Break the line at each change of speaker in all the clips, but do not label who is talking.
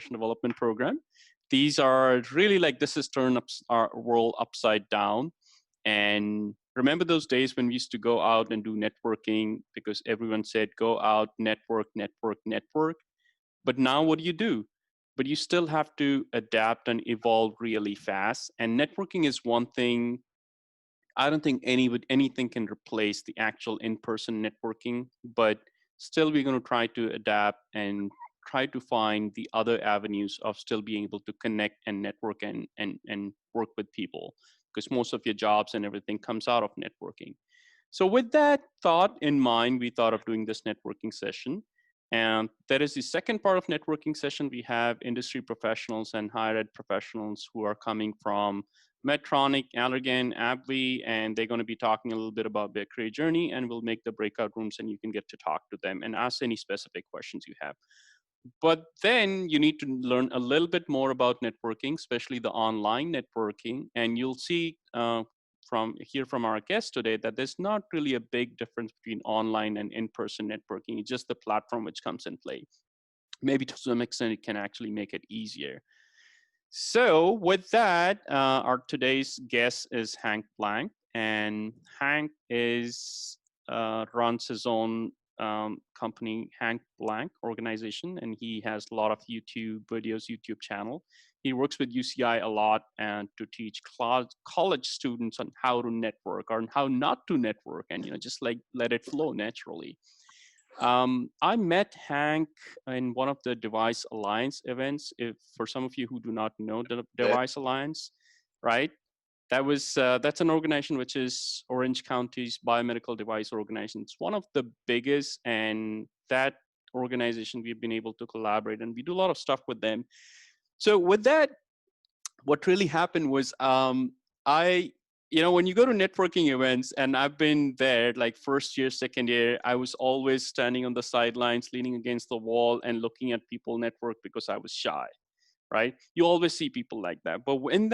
professional development program. These are really like, this is turn up our world upside down. And remember those days when we used to go out and do networking because everyone said, go out, network, network, network. But now what do? But you still have to adapt and evolve really fast. And networking is one thing. I don't think anything can replace the actual in-person networking, but still we're going to try to adapt and try to find the other avenues of still being able to connect and network and work with people, because most of your jobs and everything comes out of networking. So with that thought in mind, we thought of doing this networking session. And that is the second part of networking session. We have industry professionals and higher ed professionals who are coming from Medtronic, Allergan, AbbVie, and they're going to be talking a little bit about their career journey, and we'll make the breakout rooms and you can get to talk to them and ask any specific questions you have. But then you need to learn a little bit more about networking, especially the online networking, and you'll see from our guest today that there's not really a big difference between online and in-person networking. It's just the platform which comes in play. Maybe to some extent it can actually make it easier. So with that, our today's guest is Hank Blank, and Hank runs his own company, Hank Blank Organization, and he has a lot of YouTube videos, YouTube channel. He works with UCI a lot and to teach college students on how to network or how not to network, and just like let it flow naturally. I met Hank in one of the Device Alliance events. If for some of you who do not know the Device Alliance, right? That's an organization which is Orange County's biomedical device organization. It's one of the biggest, and that organization we've been able to collaborate, and we do a lot of stuff with them. So with that, what really happened was when you go to networking events, and I've been there like first year, second year, I was always standing on the sidelines, leaning against the wall and looking at people network because I was shy. Right? You always see people like that. But in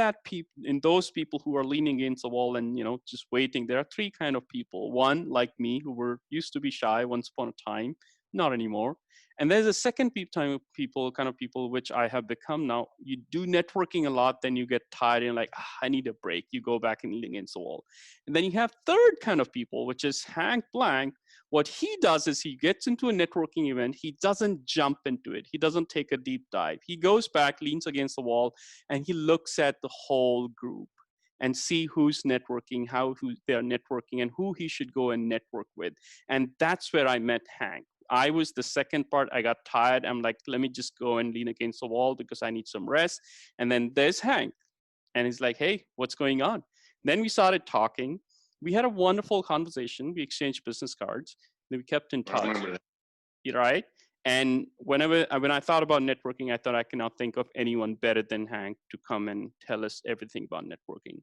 those people who are leaning against the wall and just waiting, there are three kind of people. One, like me, who used to be shy once upon a time, not anymore. And there's a second kind of people, which I have become now. You do networking a lot, then you get tired and like, I need a break. You go back and lean against the wall. And then you have third kind of people, which is Hank Blank. What he does is he gets into a networking event. He doesn't jump into it. He doesn't take a deep dive. He goes back, leans against the wall, and he looks at the whole group and see who's networking, who they're networking, and who he should go and network with. And that's where I met Hank. I was the second part. I got tired. I'm like, let me just go and lean against the wall because I need some rest. And then there's Hank. And he's like, hey, what's going on? Then we started talking. We had a wonderful conversation. We exchanged business cards. Then we kept in touch. I remember that. Right? And when I thought about networking, I thought I cannot think of anyone better than Hank to come and tell us everything about networking.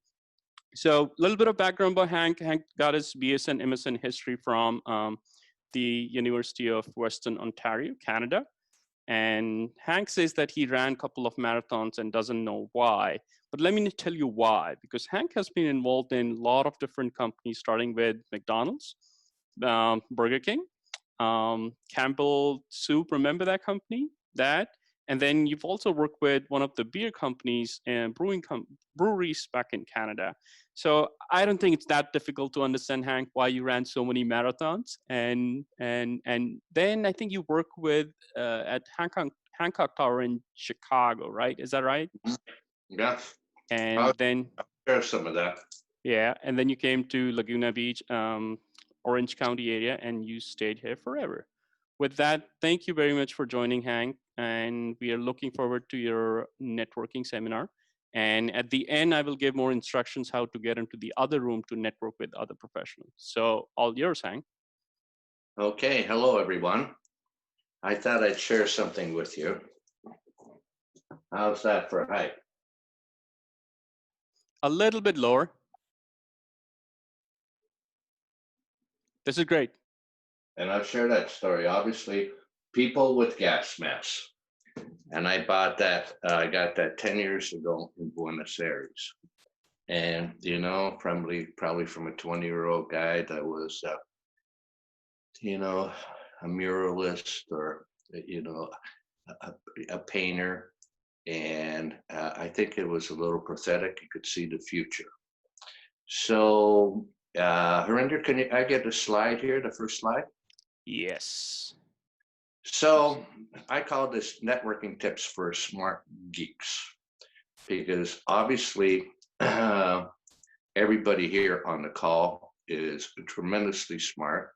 So a little bit of background about Hank. Hank got his BS and MS in history from the University of Western Ontario, Canada. And Hank says that he ran a couple of marathons and doesn't know why. But let me tell you why, because Hank has been involved in a lot of different companies, starting with McDonald's, Burger King, Campbell Soup, remember that company? And then you've also worked with one of the beer companies and breweries back in Canada. So I don't think it's that difficult to understand, Hank, why you ran so many marathons. And then I think you work with at Hancock Tower in Chicago, right? Is that right?
Yeah.
And then
I'll share some of that.
Yeah, and then you came to Laguna Beach, Orange County area, and you stayed here forever. With that, thank you very much for joining, Hank, and we are looking forward to your networking seminar. And at the end, I will give more instructions how to get into the other room to network with other professionals. So all yours, Hank.
Okay, hello everyone. I thought I'd share something with you. How's that for height?
A little bit lower. This is great.
And I've shared that story. Obviously, people with gas masks. And I bought that, I got that 10 years ago in Buenos Aires. And, probably from a 20-year-old guy that was, a muralist or, a painter. And I think it was a little prophetic. You could see the future. So, Harinder, I get a slide here, the first slide?
Yes.
So I call this networking tips for smart geeks, because obviously everybody here on the call is tremendously smart,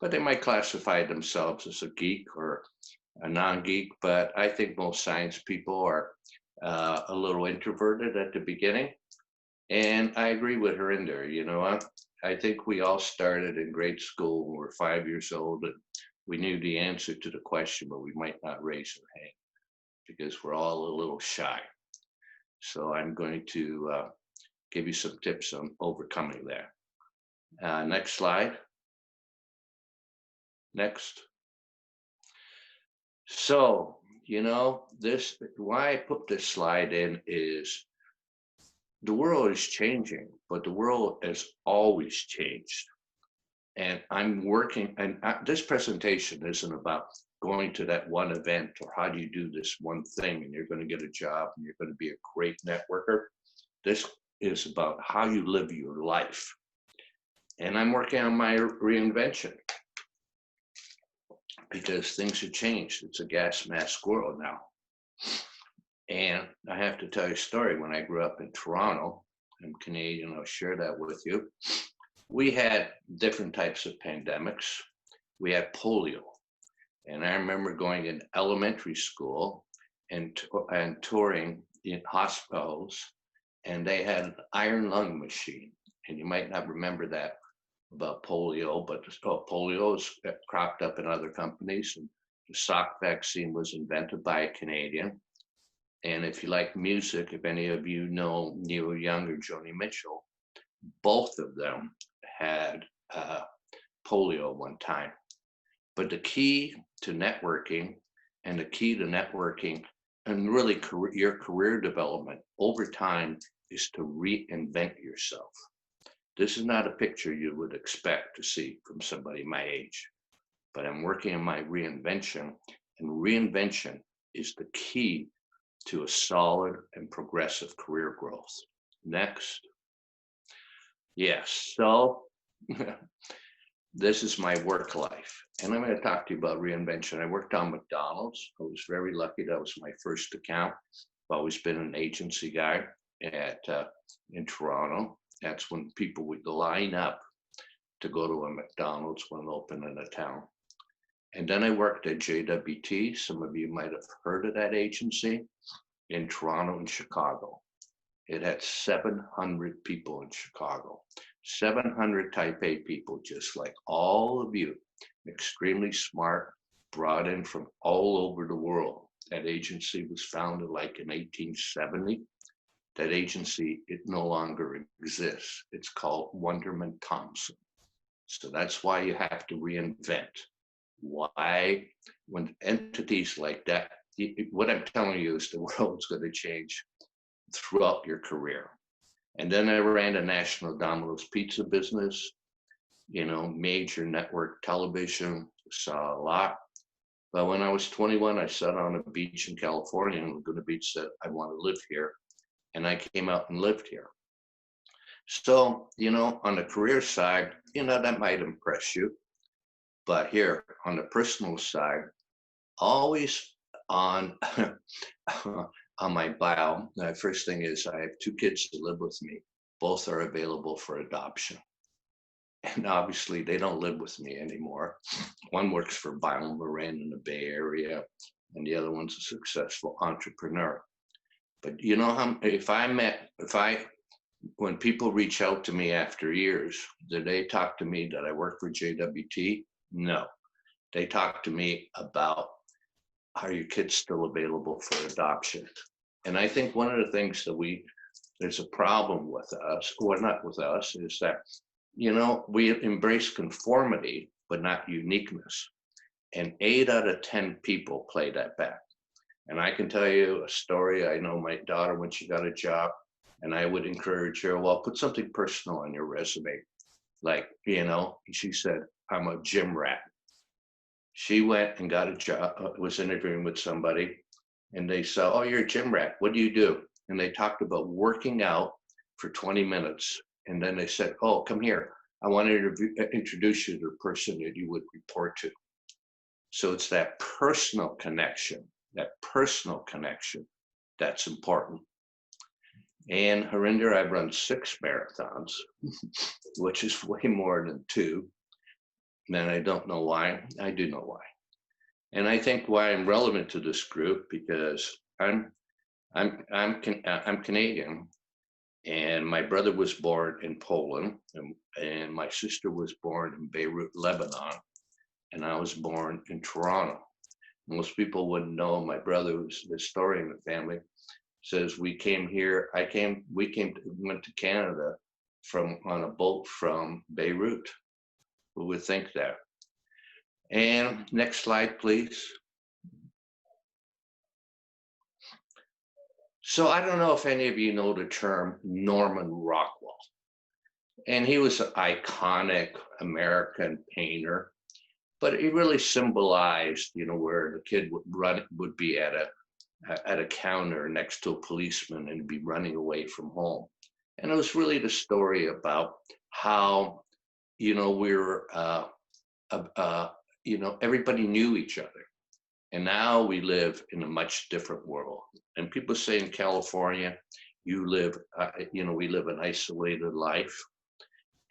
but they might classify themselves as a geek or a non-geek. But I think most science people are a little introverted at the beginning. And I agree with her in there. I think we all started in grade school when we were 5 years old, and we knew the answer to the question, but we might not raise our hand because we're all a little shy. So I'm going to give you some tips on overcoming that. Next slide. Next. So, this, why I put this slide in is the world is changing, but the world has always changed. And I'm working, and this presentation isn't about going to that one event or how do you do this one thing and you're going to get a job and you're going to be a great networker. This is about how you live your life. And I'm working on my reinvention because things have changed. It's a gas mask world now. And I have to tell you a story. When I grew up in Toronto, I'm Canadian, I'll share that with you. We had different types of pandemics. We had polio. And I remember going in elementary school and touring in hospitals, and they had an iron lung machine. And you might not remember that about polio, but polio has cropped up in other companies. And the Salk vaccine was invented by a Canadian. And if you like music, if any of you know Neil Young or Joni Mitchell, both of them had polio one time. But the key to networking and really your career development over time is to reinvent yourself. This is not a picture you would expect to see from somebody my age, but I'm working on my reinvention, and reinvention is the key to a solid and progressive career growth. Next. Yes, so this is my work life. And I'm going to talk to you about reinvention. I worked on McDonald's. I was very lucky. That was my first account. I've always been an agency guy in Toronto. That's when people would line up to go to a McDonald's when open in a town. And then I worked at JWT. Some of you might have heard of that agency in Toronto and Chicago. It had 700 people in Chicago, 700 type A people, just like all of you, extremely smart, brought in from all over the world. That agency was founded like in 1870. That agency, it no longer exists. It's called Wunderman Thompson. So that's why you have to reinvent. Why, when entities like that, what I'm telling you is the world's going to change throughout your career. And then I ran a national Domino's pizza business, major network television, saw a lot. But when I was 21, I sat on a beach in California, and Laguna Beach said, I want to live here. And I came out and lived here. So, on the career side, that might impress you. But here on the personal side, always on on my bio, the first thing is I have 2 kids that live with me. Both are available for adoption. And obviously they don't live with me anymore. One works for BioMarin in the Bay Area, and the other one's a successful entrepreneur. But when people reach out to me after years, do they talk to me that I work for JWT? No. They talk to me about, are your kids still available for adoption? And I think one of the things that there's a problem with us, or not with us, is that, we embrace conformity, but not uniqueness. And 8 out of 10 people play that back. And I can tell you a story. I know my daughter, when she got a job, and I would encourage her, well, put something personal on your resume. Like, she said, I'm a gym rat. She went and got a job, was interviewing with somebody, And they said, oh, you're a gym rat. What do you do? And they talked about working out for 20 minutes. And then they said, oh, come here. I want to introduce you to the person that you would report to. So it's that personal connection that's important. And Harinder, I've run 6 marathons, which is way more than 2. And I don't know why. I do know why. And I think why I'm relevant to this group, because I'm Canadian, and my brother was born in Poland, and my sister was born in Beirut, Lebanon, and I was born in Toronto. Most people wouldn't know. My brother, who's the historian of the family, says we came here. Went to Canada on a boat from Beirut. Who would think that? And next slide, please. So I don't know if any of you know the term Norman Rockwell. And he was an iconic American painter, but he really symbolized, where the kid would be at a counter next to a policeman and be running away from home. And it was really the story about how, we were, everybody knew each other. And now we live in a much different world. And people say in California, we live an isolated life.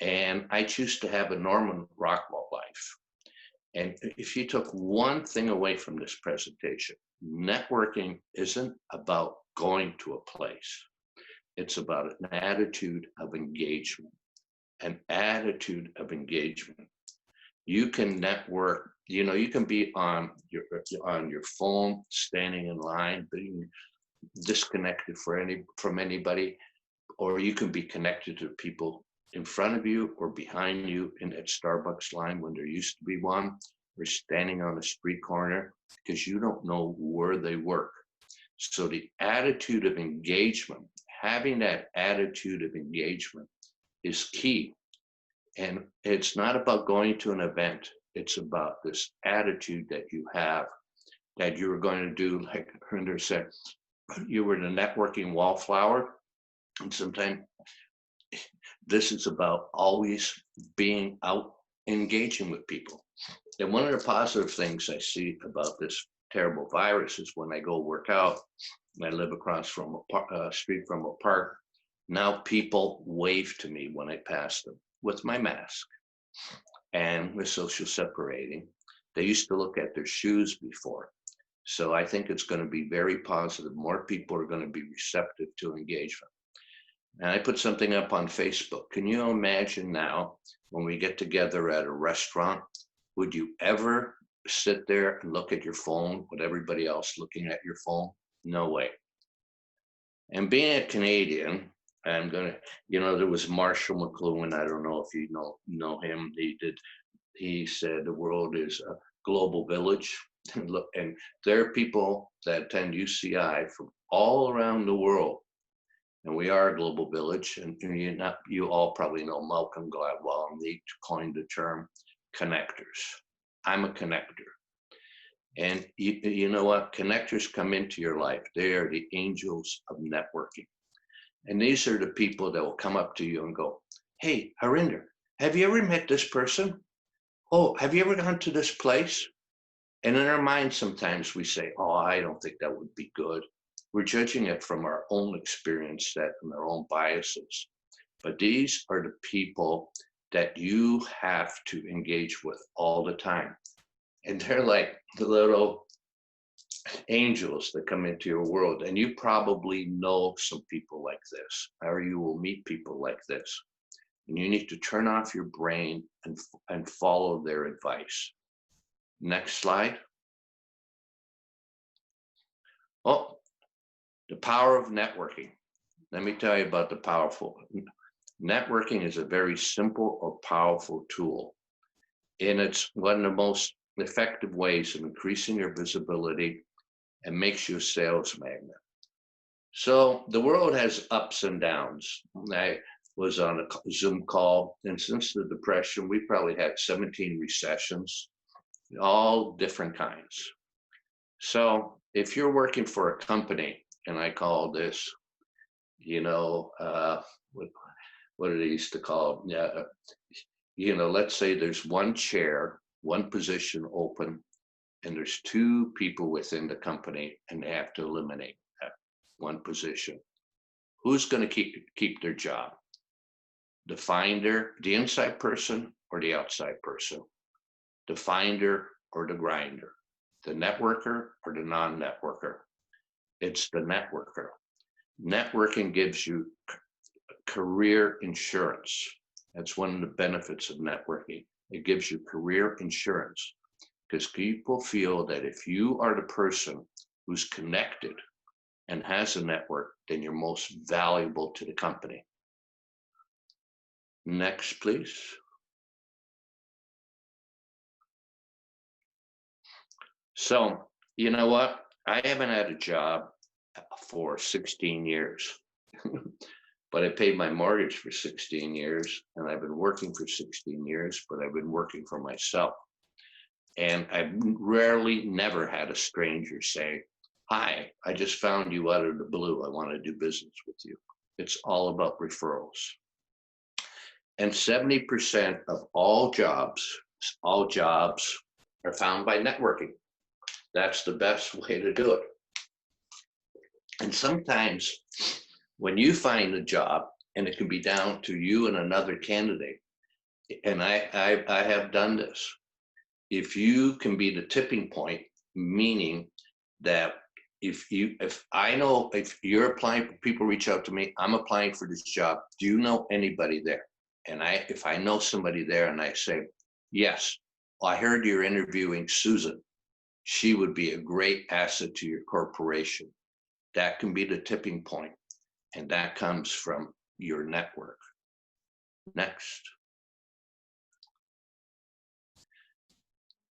And I choose to have a Norman Rockwell life. And if you took one thing away from this presentation, networking isn't about going to a place. It's about an attitude of engagement. You can network, you can be on your phone, standing in line, being disconnected from anybody, or you can be connected to people in front of you or behind you in that Starbucks line when there used to be one, or standing on a street corner, because you don't know where they work. So the attitude of engagement, having that attitude of engagement is key. And it's not about going to an event. It's about this attitude that you have, that you're going to do, like Harinder said, you were the networking wallflower. And sometimes this is about always being out engaging with people. And one of the positive things I see about this terrible virus is when I go work out, and I live across from a street from a park, now people wave to me when I pass them with my mask and with social separating. They used to look at their shoes before. So I think it's going to be very positive. More people are going to be receptive to engagement. And I put something up on Facebook. Can you imagine now when we get together at a restaurant, would you ever sit there and look at your phone with everybody else looking at your phone? No way. And being a Canadian, I'm gonna, there was Marshall McLuhan. I don't know if you know him. He said the world is a global village. And look, and there are people that attend UCI from all around the world. And we are a global village. And you all probably know Malcolm Gladwell, and he coined the term connectors. I'm a connector. And you know what? Connectors come into your life. They are the angels of networking. And these are the people that will come up to you and go, hey, Harinder, have you ever met this person? Oh, have you ever gone to this place? And in our minds, sometimes we say, oh, I don't think that would be good. We're judging it from our own experience set and our own biases. But these are the people that you have to engage with all the time. And they're like the little angels that come into your world. And you probably know some people like this, or you will meet people like this. And you need to turn off your brain and follow their advice. Next slide. Oh, the power of networking. Let me tell you about the powerful. Networking is a very simple or powerful tool. And it's one of the most effective ways of increasing your visibility and makes you a sales magnet. So the world has ups and downs. I was on a Zoom call, and since the Depression, we probably had 17 recessions, all different kinds. So if you're working for a company, and I call this, what, what do they used to call? Yeah, let's say there's one chair, one position open, and there's two people within the company, and they have to eliminate that one position. Who's going to keep their job? The finder, the inside person, or the outside person? The finder or the grinder? The networker or the non-networker? It's the networker. Networking gives you career insurance. That's one of the benefits of networking. It gives you career insurance because people feel that if you are the person who's connected and has a network, then you're most valuable to the company. Next, please. So, you know what? I haven't had a job for 16 years, but I paid my mortgage for 16 years, and I've been working for 16 years, but I've been working for myself. And I've rarely, never had a stranger say, "Hi, I just found you out of the blue. I want to do business with you." It's all about referrals. And 70% of all jobs are found by networking. That's the best way to do it. And sometimes when you find a job, and it can be down to you and another candidate, and I have done this, if you can be the tipping point, meaning that if I know if you're applying, people reach out to me, I'm applying for this job, do you know anybody there? And if I know somebody there and I say, yes, well, I heard you're interviewing Susan, she would be a great asset to your corporation. That can be the tipping point, and that comes from your network. Next.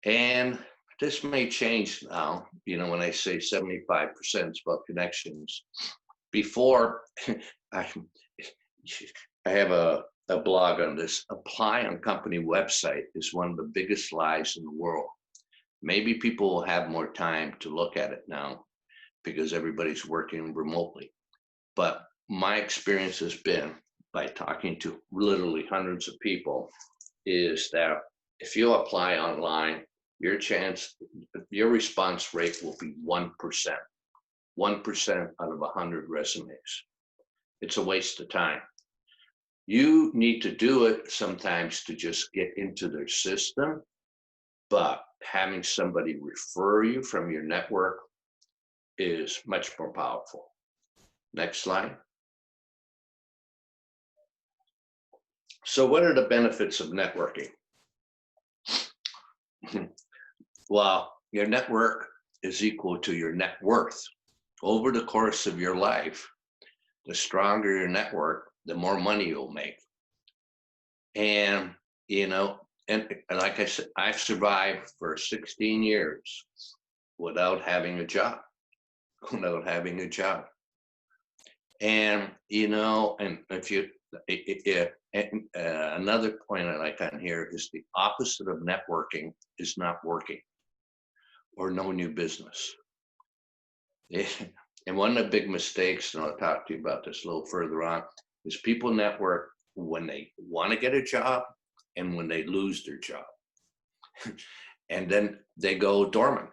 And this may change now, when I say 75% is about connections. Before, I have a blog on this. Apply on company website is one of the biggest lies in the world. Maybe people will have more time to look at it now because everybody's working remotely. But my experience has been, by talking to literally hundreds of people, is that if you apply online, your response rate will be 1%. 1% out of 100 resumes. It's a waste of time. You need to do it sometimes to just get into their system, but having somebody refer you from your network is much more powerful. Next slide. So what are the benefits of networking? Well, your network is equal to your net worth. Over the course of your life, the stronger your network, the more money you'll make. And, and like I said, I've survived for 16 years without having a job, And, and if you, another point I like on here is the opposite of networking is not working or no new business. And one of the big mistakes, and I'll talk to you about this a little further on, is people network when they want to get a job and when they lose their job. And then they go dormant.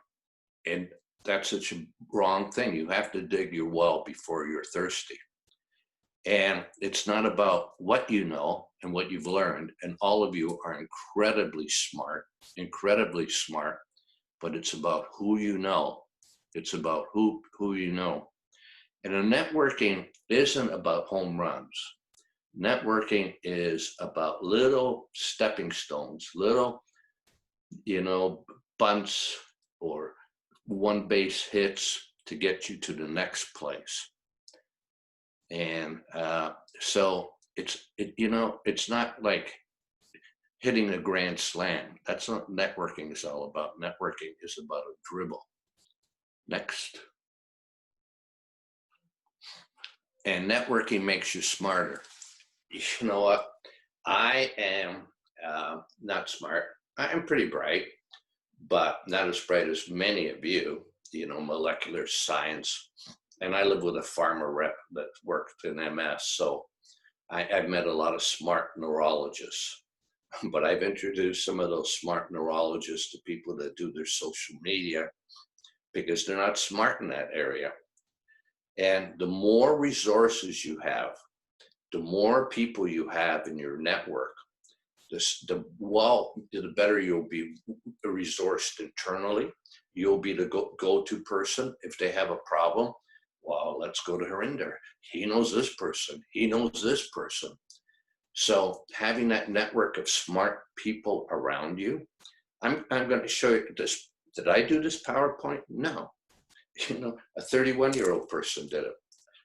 And that's such a wrong thing. You have to dig your well before you're thirsty. And it's not about what you know and what you've learned. And all of you are incredibly smart, but it's about who you know. It's about who you know. And networking isn't about home runs. Networking is about little stepping stones, little, bunts or one base hits to get you to the next place. And so it's not like hitting a grand slam. That's not networking is all about. Networking is about a dribble. Next. And networking makes you smarter. You know what? I am not smart. I am pretty bright, but not as bright as many of you. molecular science. And I live with a pharma rep that worked in MS. So I've met a lot of smart neurologists, but I've introduced some of those smart neurologists to people that do their social media because they're not smart in that area. And the more resources you have, the more people you have in your network, the better you'll be resourced internally. You'll be the go-to person if they have a problem. Well, let's go to Harinder. He knows this person. He knows this person. So having that network of smart people around you, I'm going to show you this. Did I do this PowerPoint? No. A 31-year-old person did it.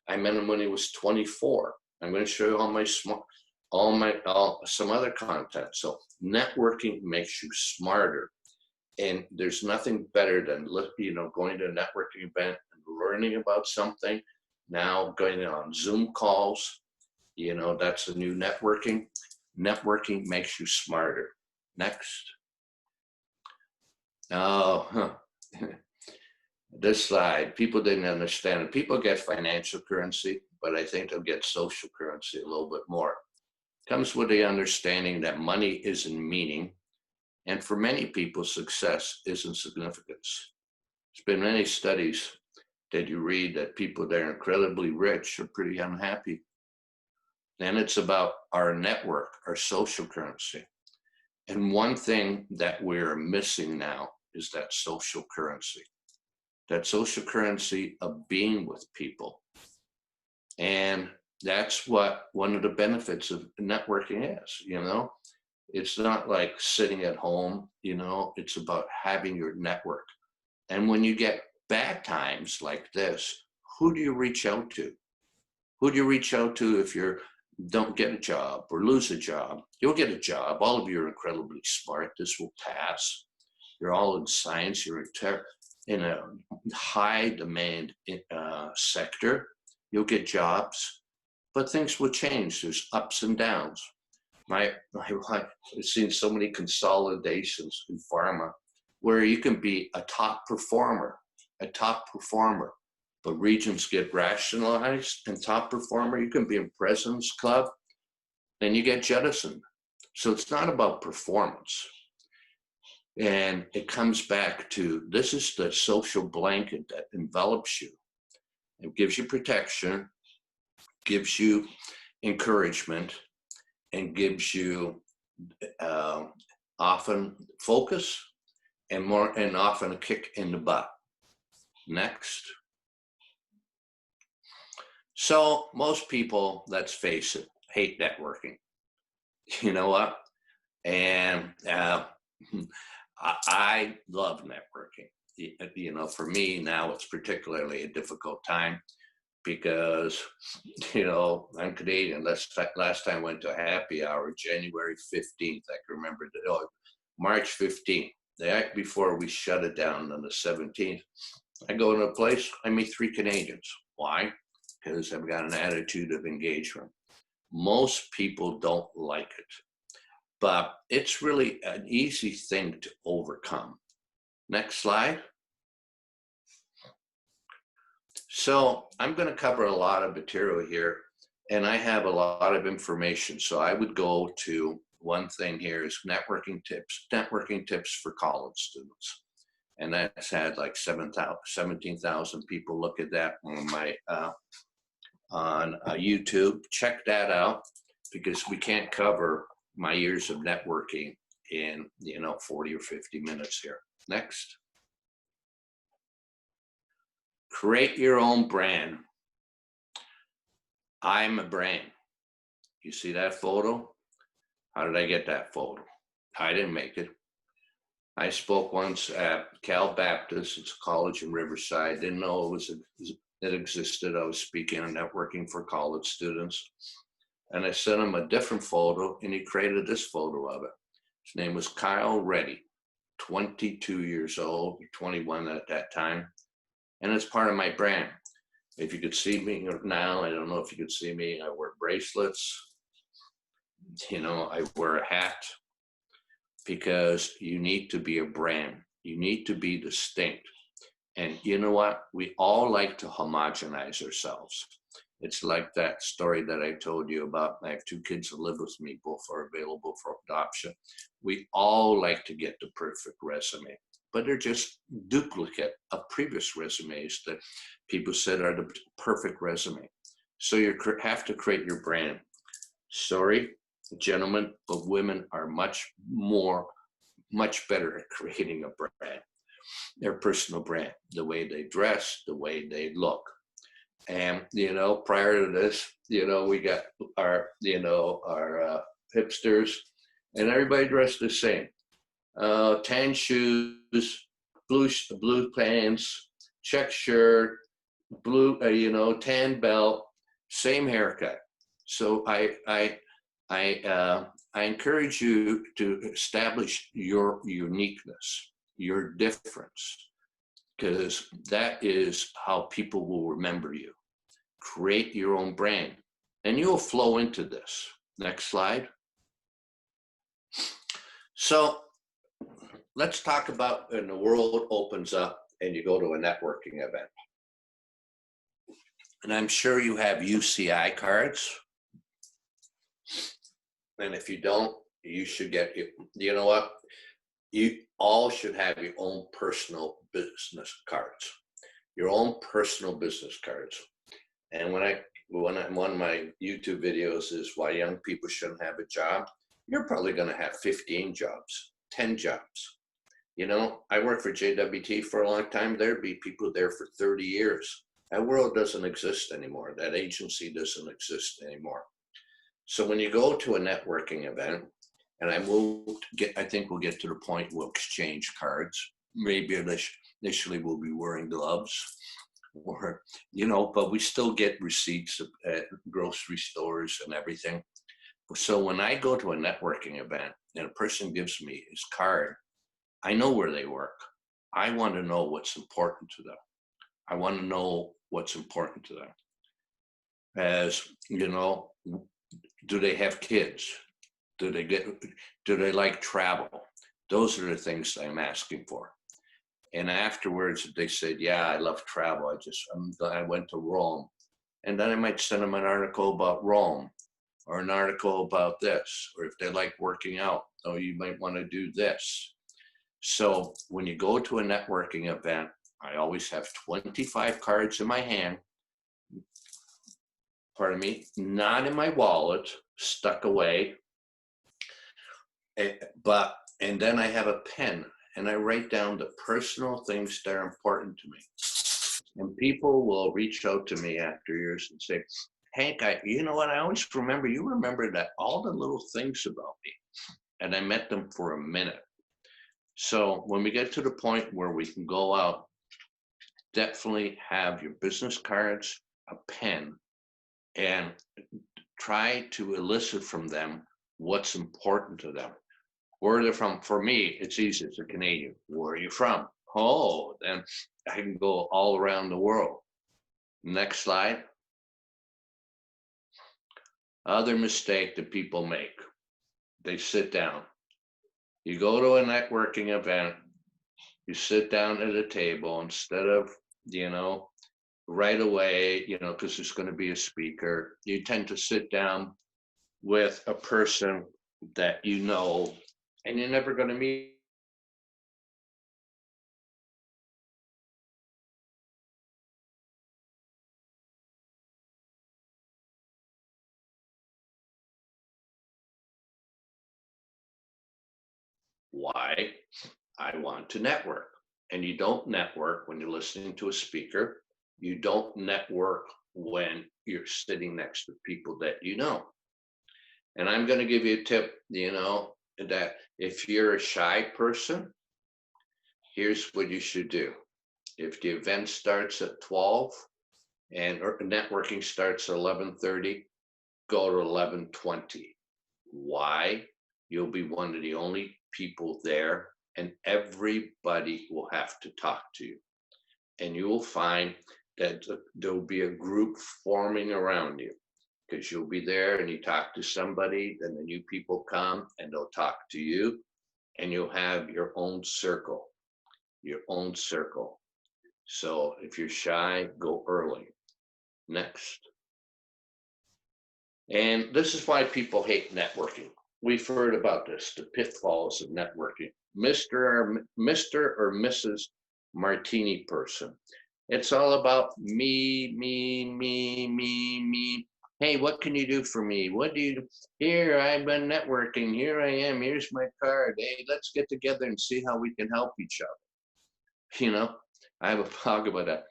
I met him when he was 24. I'm going to show you some other content. So networking makes you smarter. And there's nothing better than, going to a networking event and learning about something. Now going on Zoom calls, that's the new networking. Networking makes you smarter. Next. This slide, people didn't understand it. People get financial currency, but I think they'll get social currency a little bit more. It comes with the understanding that money isn't meaning. And for many people, success isn't significance. There's been many studies that you read that people that are incredibly rich are pretty unhappy. And it's about our network, our social currency. And one thing that we're missing now is that social currency of being with people. And that's what one of the benefits of networking is, It's not like sitting at home, it's about having your network. And when you get bad times like this, who do you reach out to? Who do you reach out to if you don't get a job or lose a job? You'll get a job. All of you are incredibly smart. This will pass. You're all in science. You're in a high demand sector. You'll get jobs, but things will change. There's ups and downs. My wife has seen so many consolidations in pharma where you can be a top performer, but regions get rationalized, and top performer, you can be in President's Club, and you get jettisoned. So it's not about performance. And it comes back to, this is the social blanket that envelops you. It gives you protection, gives you encouragement, and gives you often focus and often a kick in the butt. Next. So most people, let's face it, hate networking. You know what? And I love networking. For me now, it's particularly a difficult time because, I'm Canadian. Last time I went to a happy hour, January 15th, I can remember, March 15th, the night before we shut it down on the 17th, I go into a place, I meet 3 Canadians. Why? Because I've got an attitude of engagement. Most people don't like it, but it's really an easy thing to overcome. Next slide. So I'm going to cover a lot of material here, and I have a lot of information. So I would go to one thing here is networking tips for college students. And that's had like 17,000 people look at that on YouTube. Check that out, because we can't cover my years of networking in 40 or 50 minutes here. Next. Create your own brand. I'm a brand. You see that photo? How did I get that photo? I didn't make it. I spoke once at Cal Baptist, it's a college in Riverside. Didn't know it existed. I was speaking and networking for college students. And I sent him a different photo, and he created this photo of it. His name was Kyle Reddy, 22 years old, 21 at that time. And it's part of my brand. If you could see me now, I don't know if you could see me, I wear bracelets, I wear a hat, because you need to be a brand. You need to be distinct. And you know what? We all like to homogenize ourselves. It's like that story that I told you about. I have two kids that live with me, both are available for adoption. We all like to get the perfect resume, but they're just duplicate of previous resumes that people said are the perfect resume. So you have to create your brand. Sorry, gentlemen, but women are much better at creating a brand, their personal brand, the way they dress, the way they look. And, prior to this, we got our hipsters, and everybody dressed the same. Tan shoes, blue pants, check shirt, blue, tan belt, same haircut. So I encourage you to establish your uniqueness, your difference, because that is how people will remember you. Create your own brand, and you'll flow into this. Next slide. So let's talk about when the world opens up and you go to a networking event. And I'm sure you have UCI cards. And if you don't, you should get, you know what? You all should have your own personal business cards, your own personal business cards. And one of my YouTube videos is why young people shouldn't have a job. You're probably going to have 15 jobs, 10 jobs. I worked for JWT for a long time. There'd be people there for 30 years. That world doesn't exist anymore. That agency doesn't exist anymore. So when you go to a networking event, and I think we'll get to the point we'll exchange cards. Maybe initially we'll be wearing gloves, or but we still get receipts at grocery stores and everything. So when I go to a networking event and a person gives me his card, I know where they work. I want to know what's important to them. I want to know what's important to them. As do they have kids? Do they like travel? Those are the things I'm asking for. And afterwards, they said, yeah, I love travel. I went to Rome. And then I might send them an article about Rome, or an article about this, or if they like working out, oh, you might want to do this. So when you go to a networking event, I always have 25 cards in my hand, pardon me, not in my wallet, stuck away. And then I have a pen, and I write down the personal things that are important to me. And people will reach out to me after years and say, Hank, you know what? I always remember, you remember that all the little things about me. And I met them for a minute. So when we get to the point where we can go out, definitely have your business cards, a pen, and try to elicit from them what's important to them. Where they're from. For me, it's easy. It's a Canadian. Where are you from? Oh, then I can go all around the world. Next slide. Other mistake that people make. They sit down. You go to a networking event, you sit down at a table instead of, right away, because there's going to be a speaker, you tend to sit down with a person that and you're never going to meet. Why? I want to network. And you don't network when you're listening to a speaker. You don't network when you're sitting next to people that you know. And I'm going to give you a tip, that if you're a shy person, here's what you should do. If the event starts at 12 and networking starts at 11:30, go to 11:20. Why? You'll be one of the only people there, and everybody will have to talk to you. And you will find that there'll be a group forming around you, because you'll be there and you talk to somebody, then the new people come and they'll talk to you, and you'll have your own circle, your own circle. So if you're shy, go early. Next. And this is why people hate networking. We've heard about this, the pitfalls of networking. Mr. or Mrs. Martini person. It's all about me, me, me, me, me. Hey, what can you do for me? What do you do? Here, I've been networking. Here I am. Here's my card. Hey, let's get together and see how we can help each other. I have a blog about that.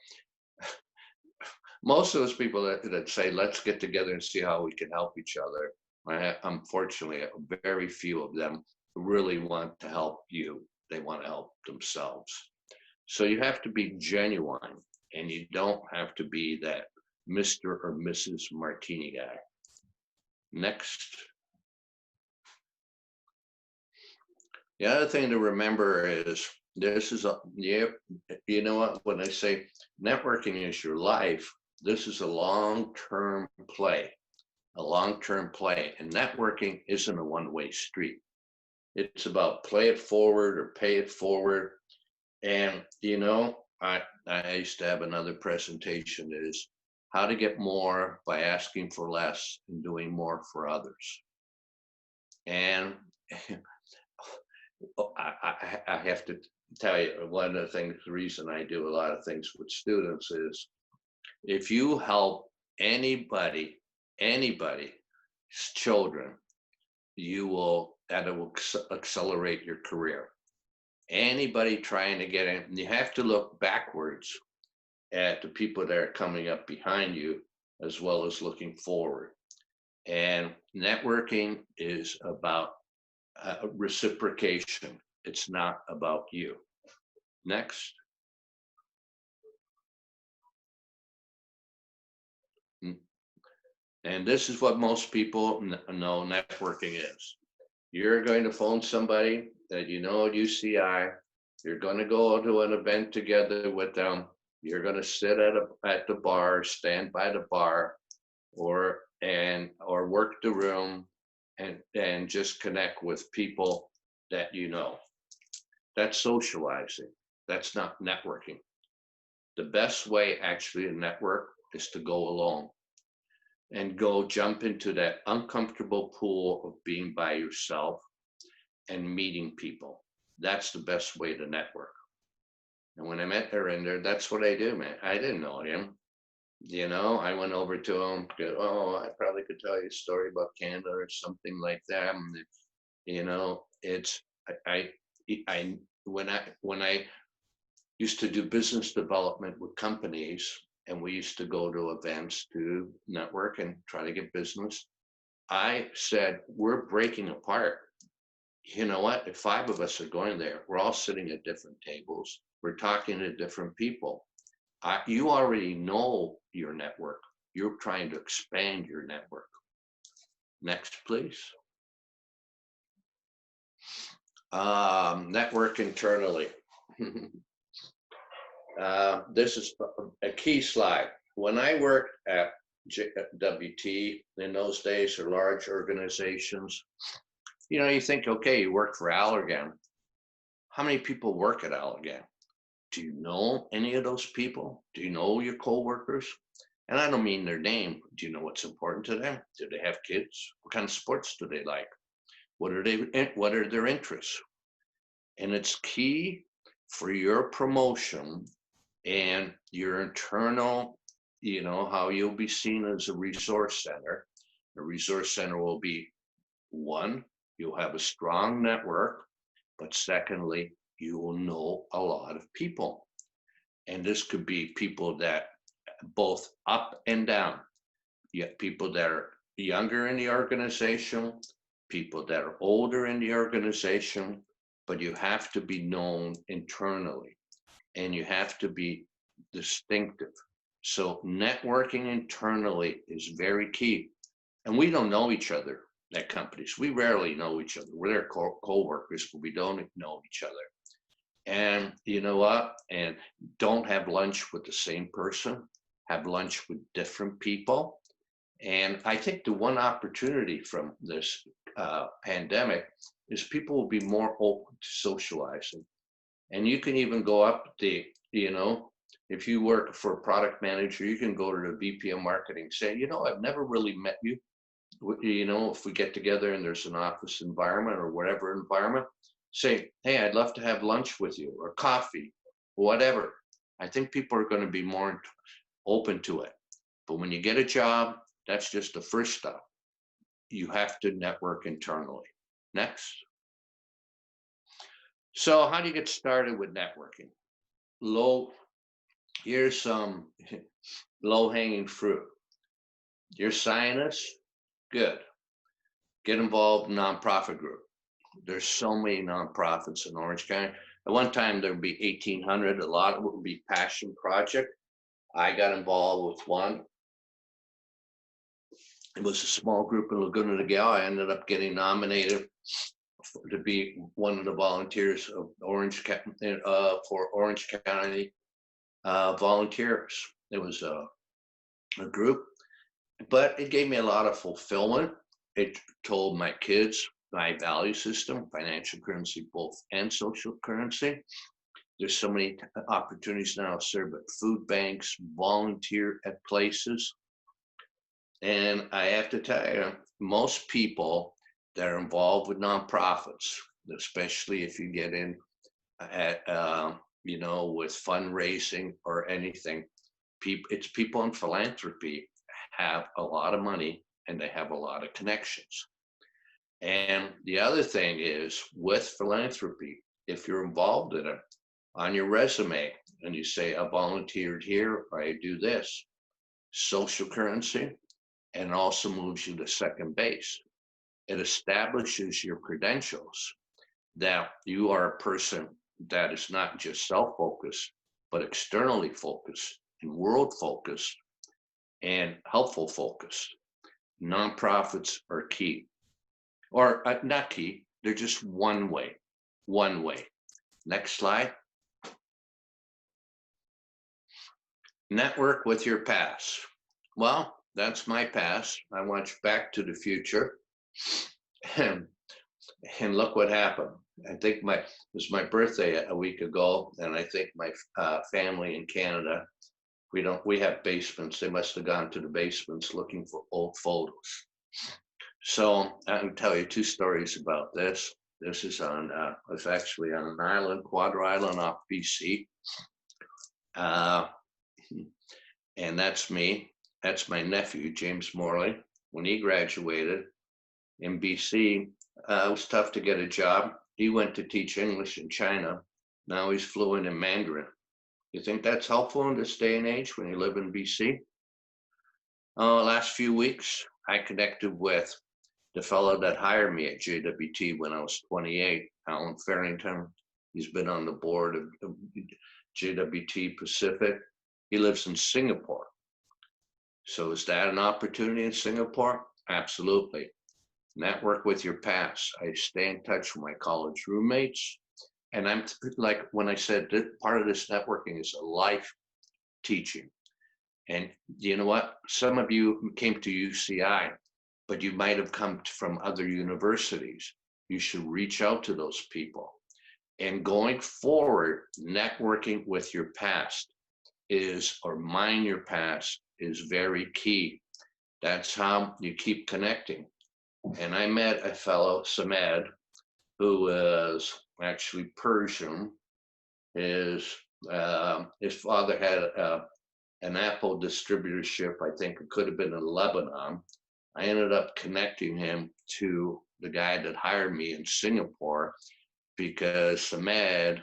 Most of those people that say, let's get together and see how we can help each other, unfortunately, very few of them really want to help you. They want to help themselves. So you have to be genuine, and you don't have to be that Mr. or Mrs. Martini guy. Next. The other thing to remember is this is you know what, when I say networking is your life, this is a long-term play, and networking isn't a one-way street. It's about play it forward or pay it forward. And I used to have another presentation is how to get more by asking for less and doing more for others. And I have to tell you, one of the things, the reason I do a lot of things with students is if you help anybody's children, that will accelerate your career. Anybody trying to get in, you have to look backwards at the people that are coming up behind you as well as looking forward. And networking is about reciprocation. It's not about you. Next. And this is what most people know networking is. You're going to phone somebody that you know at UCI. You're going to go to an event together with them. You're going to sit at the bar, stand by the bar, or work the room, and just connect with people that you know. That's socializing. That's not networking. The best way actually to network is to go alone and go jump into that uncomfortable pool of being by yourself and meeting people. That's the best way to network. And when I met Arinder, that's what I do, man. I didn't know him. I went over to him, I probably could tell you a story about Canada or something like that. And, it's, when I used to do business development with companies, and we used to go to events to network and try to get business, I said, we're breaking apart. You know what? If 5 of us are going there, we're all sitting at different tables. We're talking to different people. You already know your network. You're trying to expand your network. Next, please. Network internally. This is a key slide. When I worked at WT in those days, or large organizations, you think, okay, you work for Allergan. How many people work at Allergan? Do you know any of those people? Do you know your coworkers? And I don't mean their name. Do you know what's important to them? Do they have kids? What kind of sports do they like? What are their interests? And it's key for your promotion and your internal, how you'll be seen as a resource center. A resource center will be, one, you'll have a strong network, but secondly, you will know a lot of people. And this could be people that both up and down, yet people that are younger in the organization, people that are older in the organization, but you have to be known internally and you have to be distinctive. So networking internally is very key. And we don't know each other at companies. We rarely know each other. We're their co-workers, but we don't know each other. And you know what? And don't have lunch with the same person. Have lunch with different people. And I think the one opportunity from this pandemic is people will be more open to socializing. And you can even go up the, If you work for a product manager, you can go to the VP of marketing, say, I've never really met you. If we get together and there's an office environment or whatever environment, say, hey, I'd love to have lunch with you or coffee, whatever. I think people are going to be more open to it. But when you get a job, that's just the first step. You have to network internally. Next. So how do you get started with networking? Here's some low-hanging fruit. You're scientists, good. Get involved in nonprofit group. There's so many nonprofits in Orange County. At one time, there would be 1,800. A lot of it would be passion project. I got involved with one. It was a small group in Laguna Niguel. I ended up getting nominated to be one of the volunteers of for Orange County volunteers. It was a group, but it gave me a lot of fulfillment. It told my kids my value system, financial currency, both, and social currency. There's so many opportunities now to serve at food banks, volunteer at places. And I have to tell you, most people that are involved with nonprofits, especially if you get in at, with fundraising or anything, it's people in philanthropy have a lot of money and they have a lot of connections. And the other thing is with philanthropy, if you're involved in it, on your resume and you say, I volunteered here, or I do this, social currency, and also moves you to second base. It establishes your credentials that you are a person that is not just self-focused, but externally focused and world focused and helpful focused. Nonprofits are key, or not key, they're just one way. Next slide. Network with your past. Well, that's my past. I watched Back to the Future, and look what happened. I think it was my birthday a week ago, and I think my family in Canada, we have basements. They must have gone to the basements looking for old photos. So I can tell you two stories about this. This is it's actually on an island, Quadra Island off BC. And that's me. That's my nephew, James Morley. When he graduated in BC, it was tough to get a job. He went to teach English in China. Now he's fluent in Mandarin. You think that's helpful in this day and age when you live in BC? Last few weeks, I connected with the fellow that hired me at JWT when I was 28, Alan Farrington. He's been on the board of JWT Pacific. He lives in Singapore. So is that an opportunity in Singapore? Absolutely. Network with your past. I stay in touch with my college roommates. And I'm like, when I said that part of this networking is a life teaching. And you know what? Some of you came to UCI, but you might have come from other universities. You should reach out to those people. And going forward, networking with your past mine your past is very key. That's how you keep connecting. And I met a fellow, Samed, who was actually Persian. His father had an Apple distributorship. I think it could have been in Lebanon. I ended up connecting him to the guy that hired me in Singapore because Samed,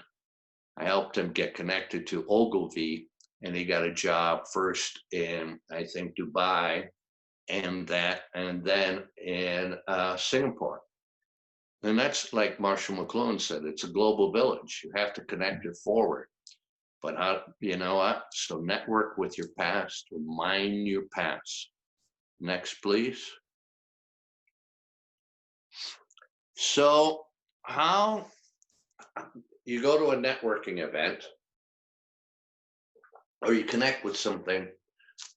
I helped him get connected to Ogilvy, and he got a job first in, I think, Dubai, and then in Singapore. And that's like Marshall McLuhan said, it's a global village. You have to connect it forward. But you know what? So network with your past, mine your past. Next, please. So how you go to a networking event or you connect with something,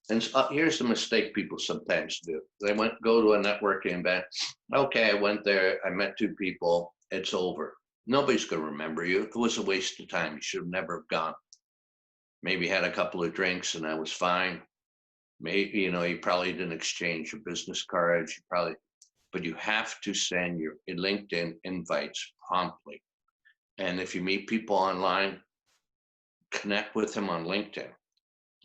and here's the mistake people sometimes do. They go to a networking event. Okay, I went there, I met two people, it's over. Nobody's going to remember you. It was a waste of time. You should have never have gone. maybe had a couple of drinks and that was fine. Maybe, you probably didn't exchange your business cards. You probably, but you have to send your LinkedIn invites promptly. And if you meet people online, connect with them on LinkedIn.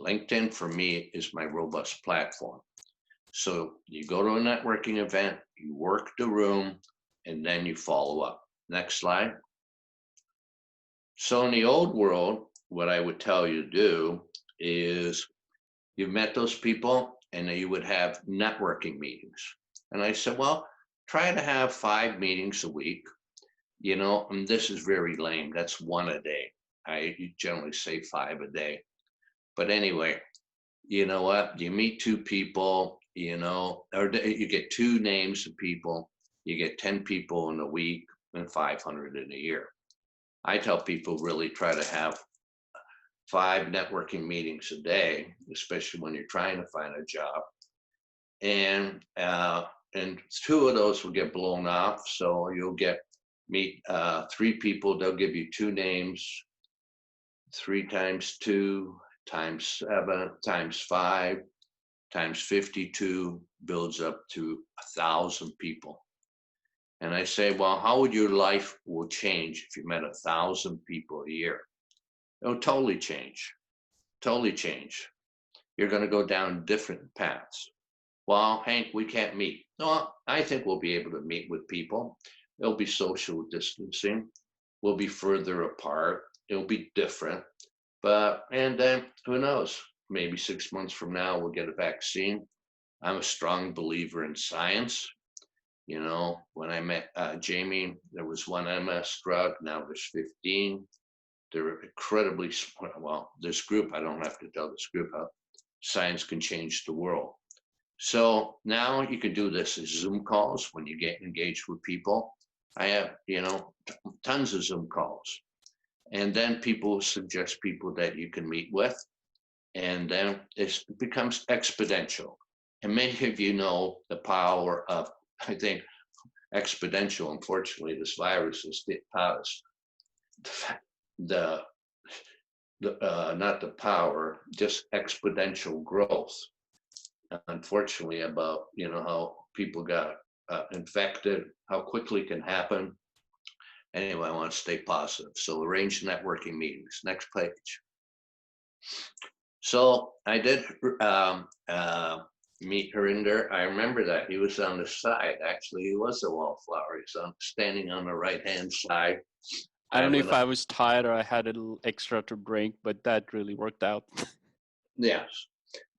LinkedIn for me is my robust platform. So you go to a networking event, you work the room, and then you follow up. Next slide. So in the old world, what I would tell you to do is you met those people and you would have networking meetings. And I said, well, try to have 5 meetings a week, and this is very lame. That's one a day. I generally say 5 a day. But anyway, you know what? You meet 2 people, or you get 2 names of people, you get 10 people in a week and 500 in a year. I tell people really try to have 5 networking meetings a day, especially when you're trying to find a job. And 2 of those will get blown off. So you'll meet 3 people, they'll give you 2 names, 3 times 2 times 7 times 5 times 52 builds up to 1,000 people. And I say, well, how would your life will change if you met 1,000 people a year? It'll totally change. Totally change. You're going to go down different paths. Well, Hank, we can't meet. No, I think we'll be able to meet with people. It'll be social distancing. We'll be further apart. It'll be different. And then who knows? Maybe 6 months from now, we'll get a vaccine. I'm a strong believer in science. When I met Jamie, there was one MS drug. Now there's 15. They're incredibly well. This group, I don't have to tell this group how science can change the world. So now you can do this as Zoom calls when you get engaged with people. I have, tons of Zoom calls. And then people suggest people that you can meet with. And then it becomes exponential. And many of you know the power of, I think, exponential. Unfortunately, this virus is the not the power, just exponential growth. Unfortunately, about how people got infected, how quickly it can happen. Anyway, I want to stay positive. So arrange networking meetings. Next page. So I did meet Harinder. I remember that he was on the side. Actually, he was a wallflower. He's standing on the right-hand side.
I don't know if I was tired or I had a little extra to drink, but that really worked out.
Yes,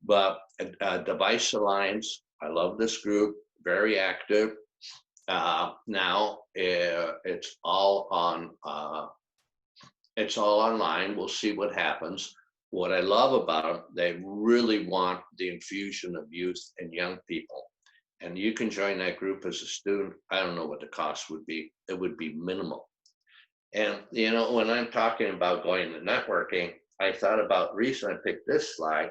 but Device Alliance, I love this group, very active. Now it's all online. We'll see what happens. What I love about them, they really want the infusion of youth and young people. And you can join that group as a student. I don't know what the cost would be. It would be minimal. And, when I'm talking about going to networking, I thought about recently, I picked this slide.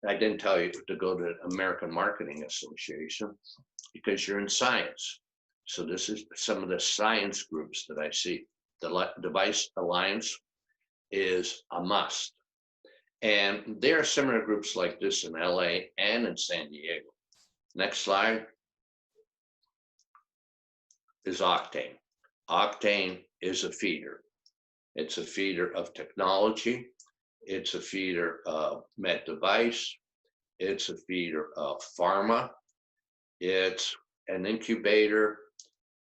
I didn't tell you to go to the American Marketing Association because you're in science. So this is some of the science groups that I see. The Device Alliance is a must. And there are similar groups like this in LA and in San Diego. Next slide is Octane. Octane is a feeder. It's a feeder of technology. It's a feeder of med device. It's a feeder of pharma. It's an incubator.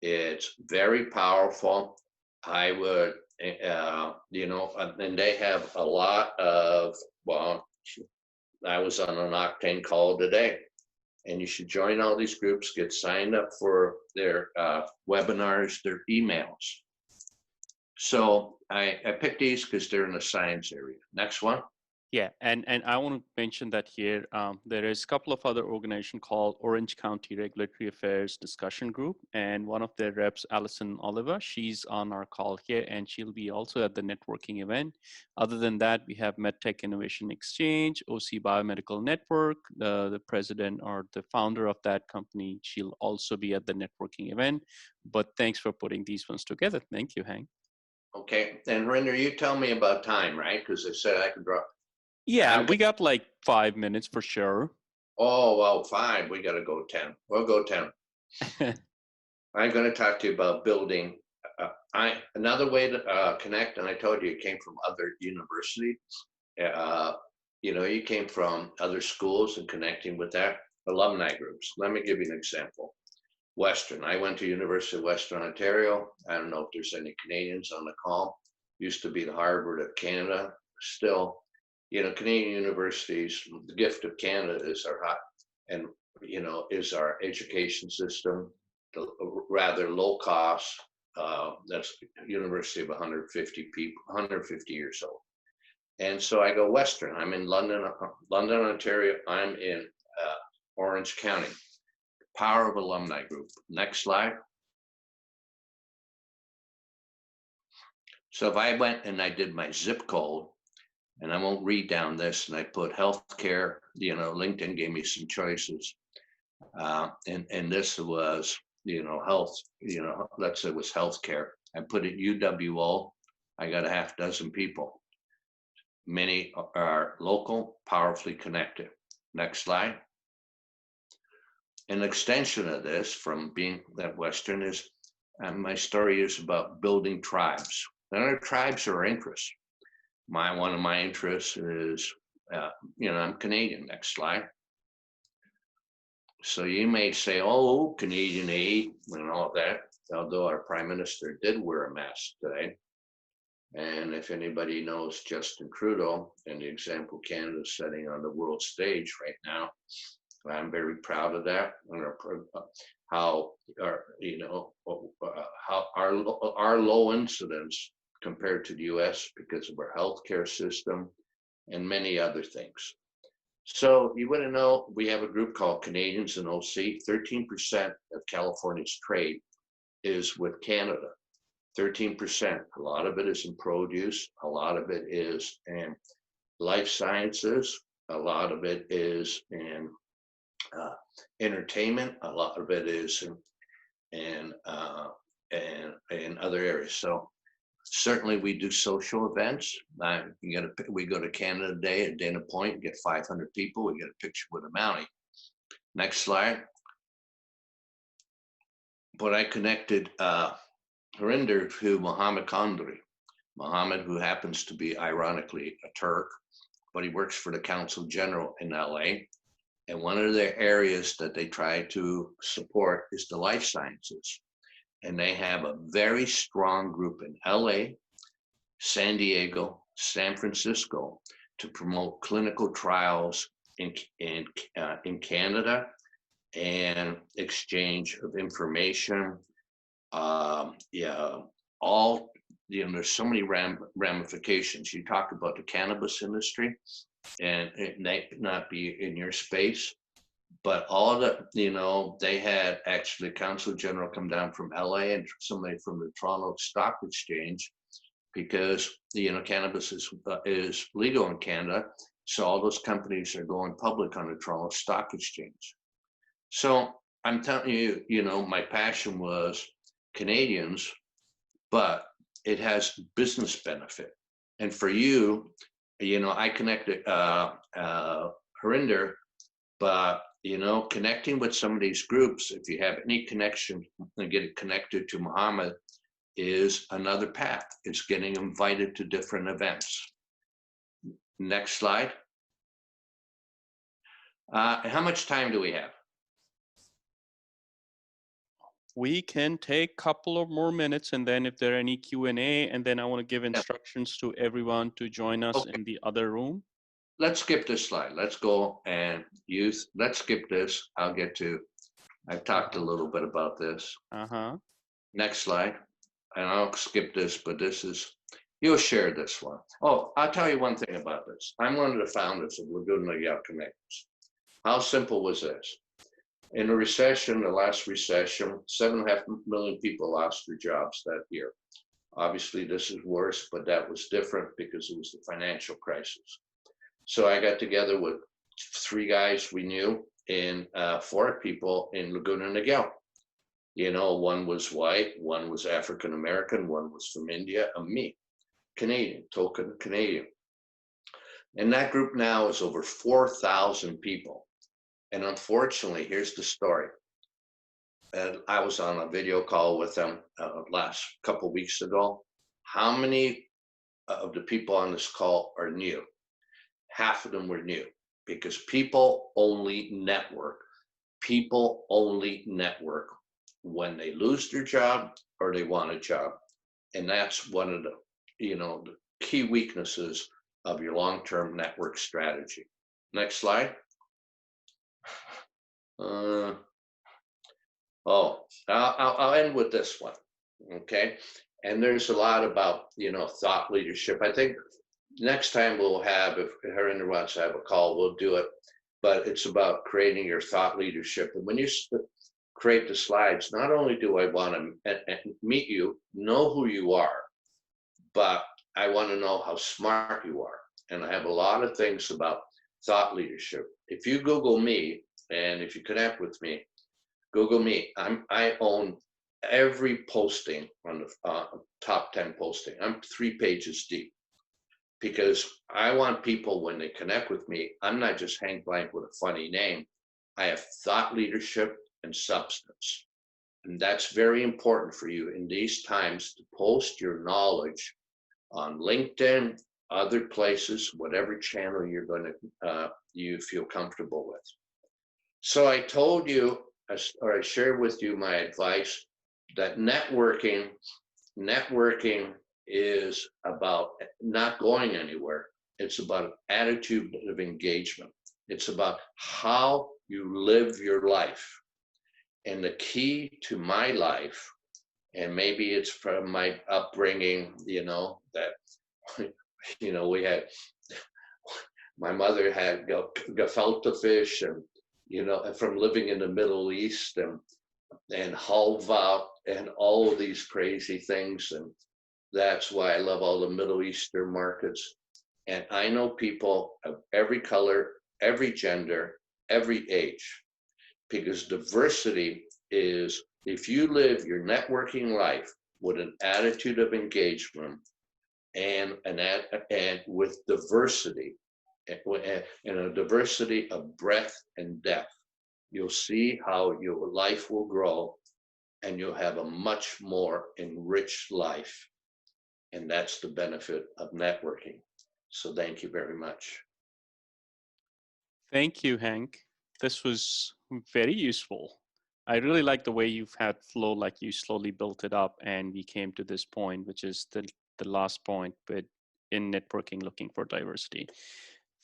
It's very powerful. I would, and they have a lot of, well, I was on an Octane call today, and you should join all these groups, get signed up for their webinars, their emails. So I picked these because they're in the science area. Next one.
Yeah, and I want to mention that here, there is a couple of other organizations called Orange County Regulatory Affairs Discussion Group, and one of their reps, Alison Oliver, she's on our call here, and she'll be also at the networking event. Other than that, we have MedTech Innovation Exchange, OC Biomedical Network, the president or the founder of that company, she'll also be at the networking event. But thanks for putting these ones together. Thank you, Hank.
Okay, and Rinder, you tell me about time, right? Because I said I could draw.
Yeah,
I'm,
we got like 5 minutes for sure.
oh, well, fine. We got to go 10. We'll go 10. I'm going to talk to you about building. Another way to connect, and I told you it came from other universities. Uh, you came from other schools and connecting with that alumni groups. Let me give you an example. Western. I went to University of Western Ontario. I don't know if there's any Canadians on the call. Used to be the Harvard of Canada. Still, Canadian universities. The gift of Canada is our hot, and is our education system. The rather low cost. That's University of 150 people, 150 years old. And so I go Western. I'm in London, Ontario. I'm in Orange County. Power of alumni group. Next slide. So if I went and I did my zip code, and I won't read down this, and I put healthcare, LinkedIn gave me some choices. And this was, health, let's say it was healthcare. I put it UWO. I got a half dozen people. Many are local, powerfully connected. Next slide. An extension of this from being that Western is my story is about building tribes. And our tribes are interests. One of my interests is, I'm Canadian. Next slide. So you may say, oh, Canadian aid and all that, although our Prime Minister did wear a mask today. And if anybody knows Justin Trudeau and the example Canada is setting on the world stage right now, I'm very proud of that. And how our low incidence compared to the U.S. because of our healthcare system and many other things. So you want to know, we have a group called Canadians in OC. 13% of California's trade is with Canada. 13%. A lot of it is in produce. A lot of it is in life sciences. A lot of it is in entertainment. A lot of it is in other areas. So certainly we do social events. We go to Canada Day at Dana Point, get 500 people. We get a picture with a Mountie. Next slide. But I connected Harinder to Mohammed Kandri. Mohammed, who happens to be ironically a Turk, but he works for the Council General in LA. And one of the areas that they try to support is the life sciences. And they have a very strong group in LA, San Diego, San Francisco to promote clinical trials in Canada and exchange of information. There's so many ramifications. You talk about the cannabis industry, and it may not be in your space, but all the, they had actually Council General come down from LA and somebody from the Toronto Stock Exchange because, cannabis is legal in Canada. So all those companies are going public on the Toronto Stock Exchange. So I'm telling you, my passion was Canadians, but it has business benefit. And for you, I connected Harinder, but connecting with some of these groups, if you have any connection and get it connected to Muhammad, is another path. It's getting invited to different events. Next slide. How much time do we have?
We can take a couple of more minutes, and then if there are any Q&A, and then I want to give instructions to everyone to join us in the other room.
Let's skip this slide. Let's go and let's skip this. I've talked a little bit about this. Next slide. And I'll skip this, but you'll share this one. Oh, I'll tell you one thing about this. I'm one of the founders of Laguna Niguel Connections. How simple was this? In the recession, the last recession, 7.5 million people lost their jobs that year. Obviously, this is worse, but that was different because it was the financial crisis. So I got together with 3 guys we knew and 4 people in Laguna Niguel. One was white, one was African American, one was from India, and me, Canadian, token Canadian. And that group now is over 4,000 people. And unfortunately, here's the story. And I was on a video call with them last couple weeks ago. How many of the people on this call are new? Half of them were new, because people only network. People only network when they lose their job or they want a job. And that's one of the, the key weaknesses of your long-term network strategy. Next slide. I'll end with this one. Okay. And there's a lot about, thought leadership. I think next time we'll have, if Harinder wants to have a call, we'll do it. But it's about creating your thought leadership. And when you create the slides, not only do I want to meet you, know who you are, but I want to know how smart you are. And I have a lot of things about thought leadership. If you Google me, and if you connect with me, Google me. I own every posting on the top 10 posting. I'm 3 pages deep, because I want people, when they connect with me, I'm not just Hank Blank with a funny name. I have thought leadership and substance. And that's very important for you in these times, to post your knowledge on LinkedIn, other places, whatever channel you're going to, you feel comfortable with. So I told you, or I shared with you my advice, that networking is about not going anywhere. It's about attitude of engagement. It's about how you live your life. And the key to my life, and maybe it's from my upbringing, that, we had, my mother had gefilte fish, and, from living in the Middle East, and halva, and all of these crazy things. And that's why I love all the Middle Eastern markets. And I know people of every color, every gender, every age, because diversity is, if you live your networking life with an attitude of engagement and with diversity, and a diversity of breadth and depth, you'll see how your life will grow, and you'll have a much more enriched life. And that's the benefit of networking. So thank you very much.
Thank you, Hank. This was very useful. I really like the way you've had flow, like you slowly built it up, and we came to this point, which is the last point, but in networking, looking for diversity.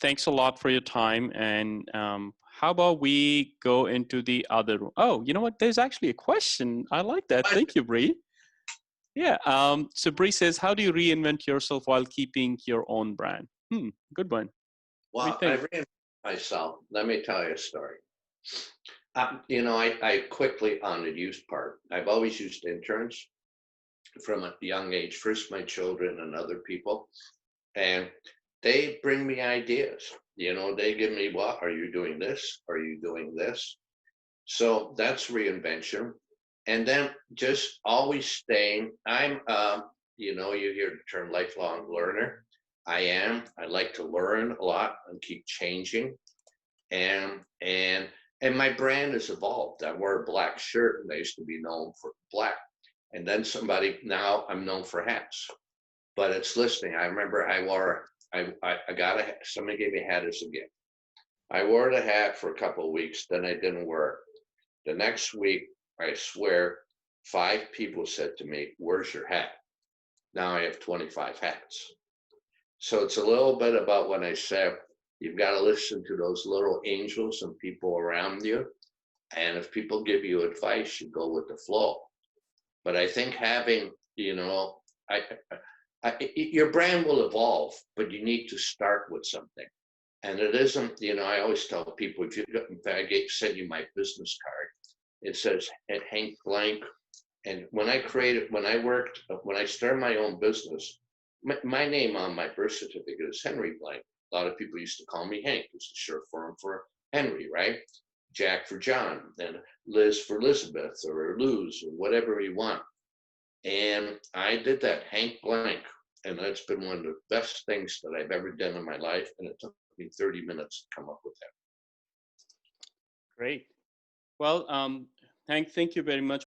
Thanks a lot for your time. And how about we go into the other room? Oh, you know what? There's actually a question. I like that. Thank you, Bree. Yeah. So Bree says, how do you reinvent yourself while keeping your own brand? Good one.
Well, I reinvented myself. Let me tell you a story. I quickly, on the use part, I've always used interns from a young age, first my children and other people, and they bring me ideas. They give me, what are you doing this? Are you doing this? So that's reinvention. And then just always staying, you hear the term lifelong learner. I like to learn a lot and keep changing. And my brand has evolved. I wear a black shirt, and I used to be known for black. And then now I'm known for hats. But it's listening. I remember somebody gave me a hat as a gift. I wore the hat for a couple of weeks, then I didn't wear it. The next week, I swear, 5 people said to me, "Where's your hat?" Now I have 25 hats. So it's a little bit about when I said, you've got to listen to those little angels and people around you. And if people give you advice, you go with the flow. But I think having, your brand will evolve, but you need to start with something. And it isn't, I always tell people, if I send you my business card, it says Hank Blank. And when I started my own business, my name on my birth certificate is Henry Blank. A lot of people used to call me Hank. It's a short form for Henry, right? Jack for John, and Liz for Elizabeth, or Luz, or whatever you want. And I did that, Hank Blank. And that's been one of the best things that I've ever done in my life. And it took me 30 minutes to come up with that.
Great. Well, thank you very much